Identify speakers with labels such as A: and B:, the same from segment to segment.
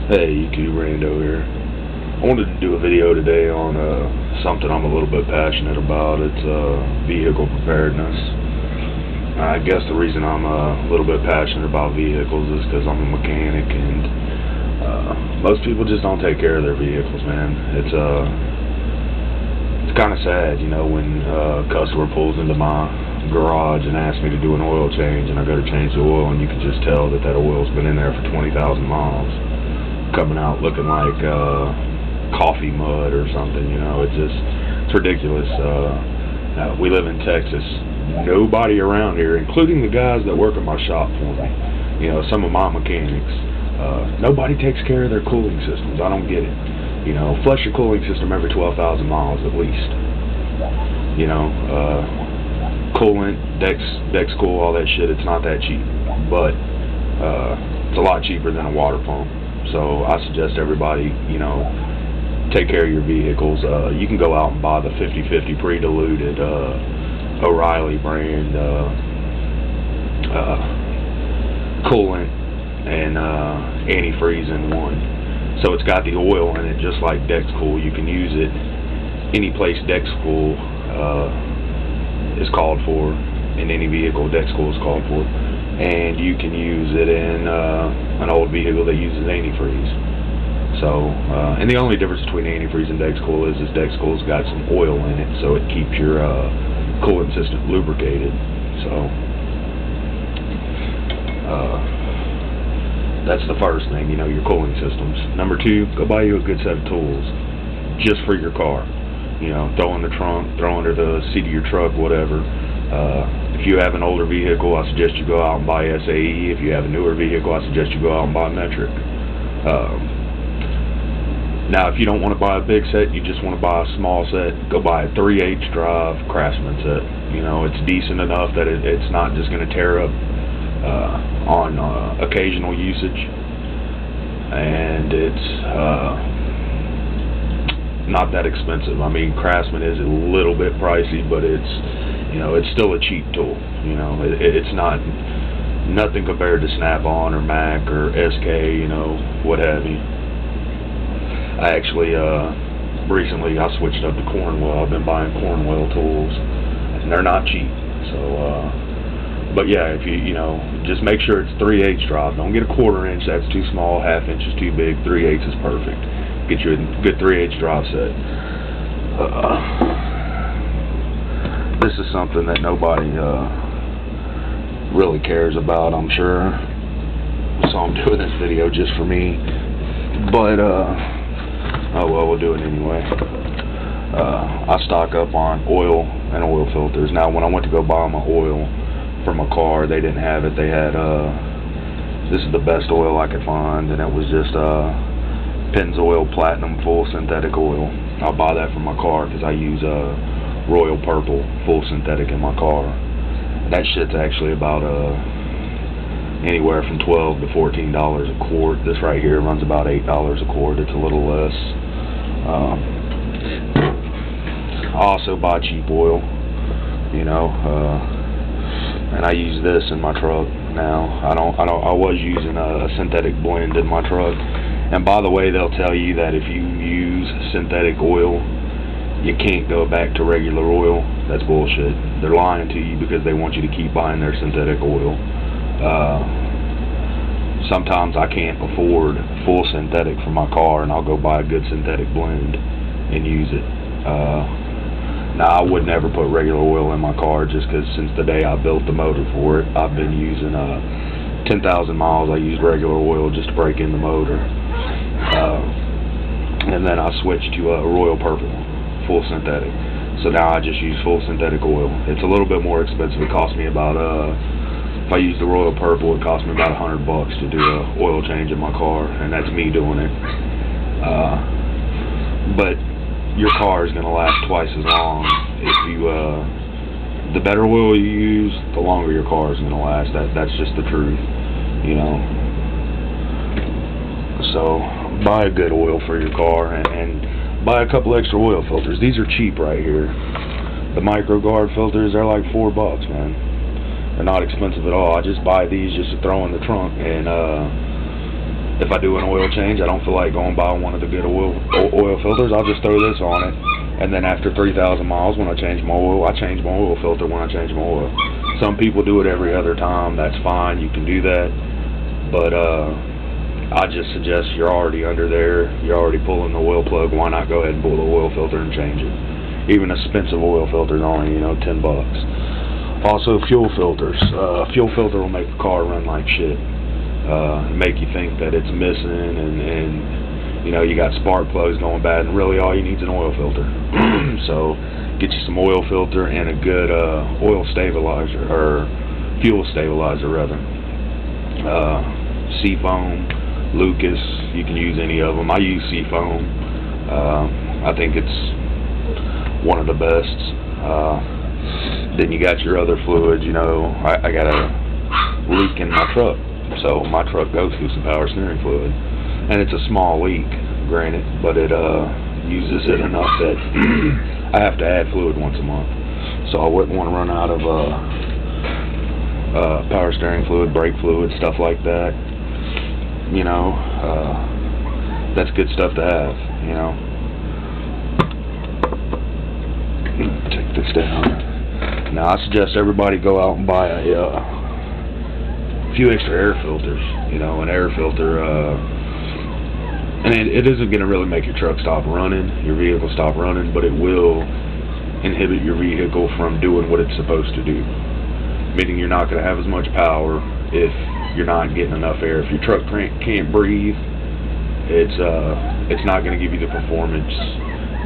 A: Hey, EQ Rando here. I wanted to do a video today on something I'm a little bit passionate about. It's vehicle preparedness. I guess the reason I'm a little bit passionate about vehicles is because I'm a mechanic, and most people just don't take care of their vehicles, man. It's kind of sad, you know, when a customer pulls into my garage and asks me to do an oil change, and I go to change the oil, and you can just tell that oil's been in there for 20,000 miles. Coming out looking like coffee mud or something, you know. It's ridiculous. We live in Texas. Nobody around here, including the guys that work at my shop for me, you know, some of my mechanics, nobody takes care of their cooling systems. I don't get it. You know, flush your cooling system every 12,000 miles at least. You know, coolant, Dex cool, all that shit, it's not that cheap, but it's a lot cheaper than a water pump. So I suggest everybody, you know, take care of your vehicles. You can go out and buy the 50/50 pre-diluted O'Reilly brand coolant and antifreeze in one. So it's got the oil in it, just like Dex Cool. You can use it any place Dex Cool is called for. In any vehicle, Dex Cool is called for. And you can use it in an old vehicle that uses antifreeze. So, and the only difference between antifreeze and Dex Cool is Dex Cool's got some oil in it, so it keeps your coolant system lubricated. So, that's the first thing, you know, your cooling systems. Number two, go buy you a good set of tools, just for your car. You know, throw in the trunk, throw under the seat of your truck, whatever. If you have an older vehicle, I suggest you go out and buy SAE. If you have a newer vehicle, I suggest you go out and buy metric. Now, if you don't want to buy a big set, you just want to buy a small set, go buy a 3/8 drive Craftsman set. You know, it's decent enough that it's not just going to tear up on occasional usage, and it's not that expensive. I mean, Craftsman is a little bit pricey, but you know, it's still a cheap tool. You know, it's not nothing compared to Snap-on or Mac or SK, you know, what have you. I actually recently I switched up to Cornwell. I've been buying Cornwell tools, and they're not cheap. So, but yeah, if you know, just make sure it's 3/8 drive. Don't get a 1/4 inch. That's too small. 1/2 inch is too big. 3/8 is perfect. Get you a good 3/8 drive set. This is something that nobody really cares about, I'm sure. So I'm doing this video just for me. But oh well, we'll do it anyway. I stock up on oil and oil filters. Now, when I went to go buy my oil for my car, they didn't have it. They had this is the best oil I could find, and it was just Pennzoil Platinum full synthetic oil. I'll buy that for my car because I use Royal Purple full synthetic in my car. That shit's actually about anywhere from $12 to $14 a quart. This right here runs about $8 a quart. It's a little less. I also buy cheap oil, you know, and I use this in my truck now. I was using a synthetic blend in my truck. And by the way, they'll tell you that if you use synthetic oil, you can't go back to regular oil. That's bullshit. They're lying to you because they want you to keep buying their synthetic oil. Sometimes I can't afford full synthetic for my car, and I'll go buy a good synthetic blend and use it. Now, I would never put regular oil in my car just because since the day I built the motor for it, I've been using 10,000 miles. I used regular oil just to break in the motor. And then I switched to Royal Purple full synthetic. So now I just use full synthetic oil. It's a little bit more expensive. It costs me about if I use the Royal Purple, it costs me about $100 to do an oil change in my car, and that's me doing it. But your car is going to last twice as long if you the better oil you use, the longer your car is going to last. That's just the truth, you know. So buy a good oil for your car, and buy a couple extra oil filters. These are cheap right here. The micro guard filters, they're like $4, man. They're not expensive at all. I just buy these just to throw in the trunk, and if I do an oil change, I don't feel like going buy one of the good oil filters. I'll just throw this on it, and then after 3,000 miles, when I change my oil, I change my oil filter when I change my oil. Some people do it every other time. That's fine. You can do that, but I just suggest you're already under there. You're already pulling the oil plug. Why not go ahead and pull the oil filter and change it? Even expensive oil filters only, you know, $10. Also, fuel filters. Fuel filter will make the car run like shit. Make you think that it's missing, and you know, you got spark plugs going bad, and really all you need is an oil filter. So get you some oil filter and a good oil stabilizer, or fuel stabilizer rather. Seafoam, Lucas, you can use any of them. I use Seafoam. I think it's one of the best. Then you got your other fluids. You know, I got a leak in my truck. So my truck goes through some power steering fluid, and it's a small leak, granted, but it uses it enough that I have to add fluid once a month. So I wouldn't want to run out of power steering fluid, brake fluid, stuff like that. You know, that's good stuff to have. You know, take this down. Now I suggest everybody go out and buy a few extra air filters, you know, an air filter, and it isn't going to really make your truck stop running, your vehicle stop running, but it will inhibit your vehicle from doing what it's supposed to do, meaning you're not going to have as much power if you're not getting enough air. If your truck can't breathe, it's not going to give you the performance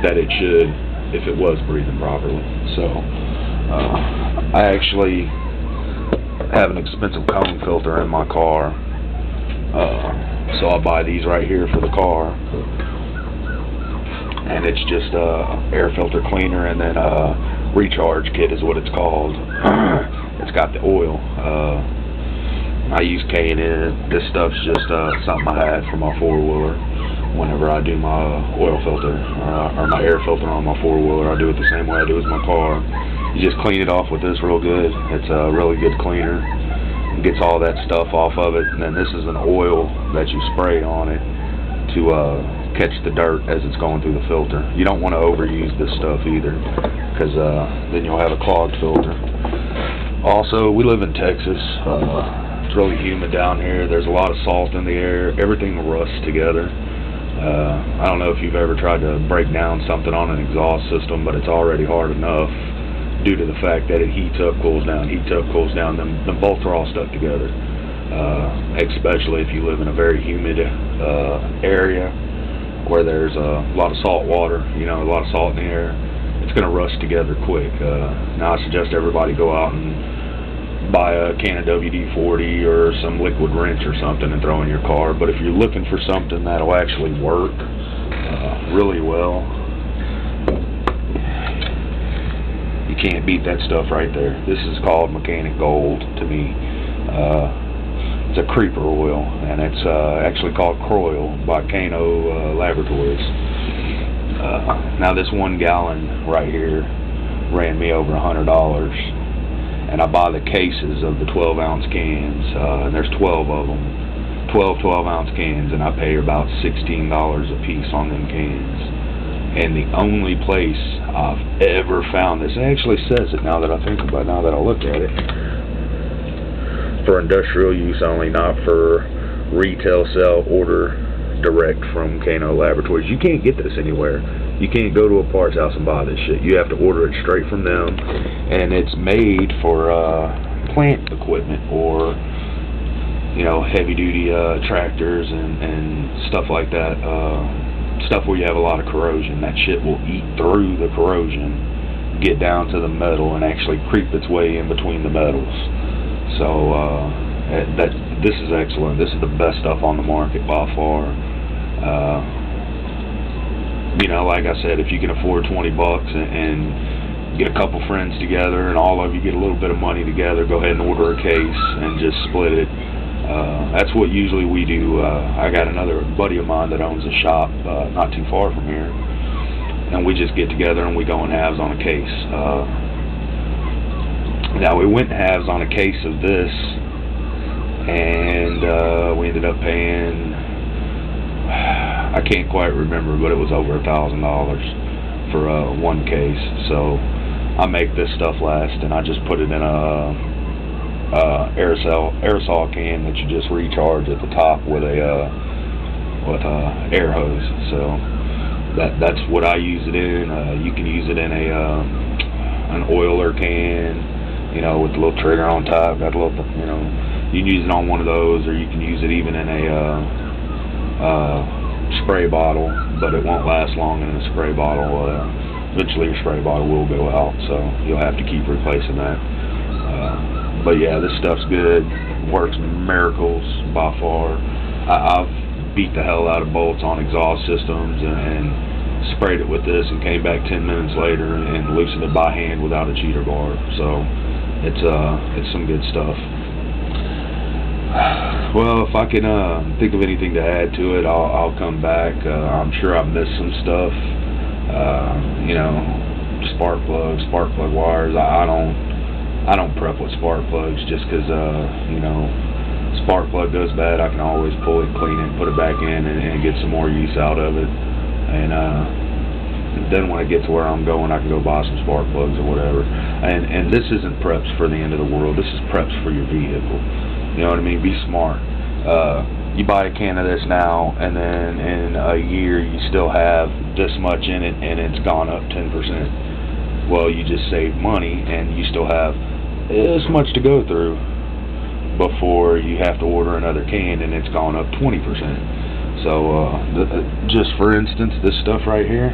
A: that it should if it was breathing properly. So I actually have an expensive cone filter in my car, so I buy these right here for the car, and it's just air filter cleaner, and then recharge kit is what it's called. It's got the oil. I use K&N. This stuff's just something I had for my four-wheeler. Whenever I do my oil filter or my air filter on my four-wheeler, I do it the same way I do with my car. You just clean it off with this real good. It's a really good cleaner. It gets all that stuff off of it. And then this is an oil that you spray on it to catch the dirt as it's going through the filter. You don't want to overuse this stuff either, because then you'll have a clogged filter. Also, we live in Texas. It's really humid down here. There's a lot of salt in the air. Everything rusts together. I don't know if you've ever tried to break down something on an exhaust system, but it's already hard enough due to the fact that it heats up, cools down, heats up, cools down. The bolts are all stuck together, especially if you live in a very humid area where there's a lot of salt water, you know, a lot of salt in the air. It's going to rust together quick. Now I suggest everybody go out and buy a can of WD-40 or some liquid wrench or something and throw in your car. But if you're looking for something that'll actually work really well, you can't beat that stuff right there. This is called mechanic gold to me. It's a creeper oil, and it's actually called Croil by Kano Laboratories. Now this 1 gallon right here ran me over $100, and I buy the cases of the 12-ounce cans, and there's 12 of them, 12-ounce cans, and I pay about $16 a piece on them cans. And the only place I've ever found this, it actually says it now that I think about it, now that I look at it, for industrial use only, not for retail sell, order direct from Kano Laboratories. You can't get this anywhere. You can't go to a parts house and buy this shit. You have to order it straight from them, and it's made for plant equipment, or you know, heavy duty tractors and stuff like that. Stuff where you have a lot of corrosion. That shit will eat through the corrosion, get down to the metal, and actually creep its way in between the metals. So this is excellent. This is the best stuff on the market by far. You know, like I said, if you can afford $20 and get a couple friends together, and all of you get a little bit of money together, go ahead and order a case and just split it. That's what usually we do. I got another buddy of mine that owns a shop not too far from here, and we just get together and we go in halves on a case. Now we went in halves on a case of this, and we ended up paying I can't quite remember, but it was over $1,000 for one case. So I make this stuff last, and I just put it in a aerosol can that you just recharge at the top with a air hose. So that's what I use it in. You can use it in an oiler can, you know, with the little trigger on top. Got a little, you know, you can use it on one of those, or you can use it even in a spray bottle, but it won't last long in a spray bottle. Eventually your spray bottle will go out, so you'll have to keep replacing that. But yeah, this stuff's good. Works miracles by far. I've beat the hell out of bolts on exhaust systems and sprayed it with this and came back 10 minutes later and loosened it by hand without a cheater bar. So it's some good stuff. Well, if I can think of anything to add to it, I'll come back. I'm sure I've missed some stuff. You know, spark plug wires. I don't prep with spark plugs just because you know, spark plug goes bad. I can always pull it, clean it, put it back in, and get some more use out of it. And then when I get to where I'm going, I can go buy some spark plugs or whatever. And this isn't preps for the end of the world. This is preps for your vehicle. You know what I mean? Be smart. You buy a can of this now, and then in a year you still have this much in it, and it's gone up 10%. Well, you just saved money, and you still have this much to go through before you have to order another can, and it's gone up 20%. So, just for instance, this stuff right here,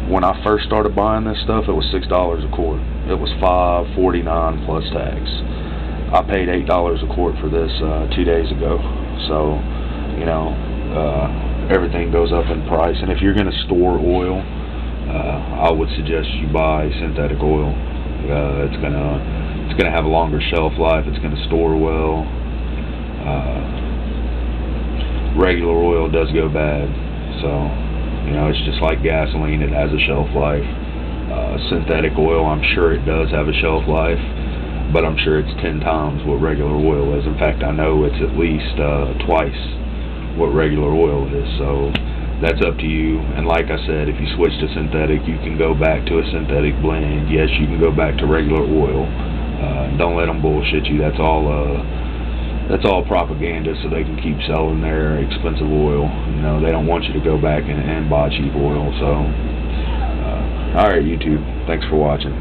A: when I first started buying this stuff, it was $6 a quart. It was $5.49 plus tax. I paid $8 a quart for this 2 days ago. So, you know, everything goes up in price. And if you're going to store oil, I would suggest you buy synthetic oil. It's gonna have a longer shelf life. It's gonna store well. Regular oil does go bad, so you know, it's just like gasoline. It has a shelf life. Synthetic oil, I'm sure it does have a shelf life, but I'm sure it's 10 times what regular oil is. In fact, I know it's at least twice what regular oil is. So that's up to you. And like I said, if you switch to synthetic, you can go back to a synthetic blend. Yes, you can go back to regular oil. Don't let them bullshit you. That's all propaganda, so they can keep selling their expensive oil. You know, they don't want you to go back and buy cheap oil. So, all right, YouTube. Thanks for watching.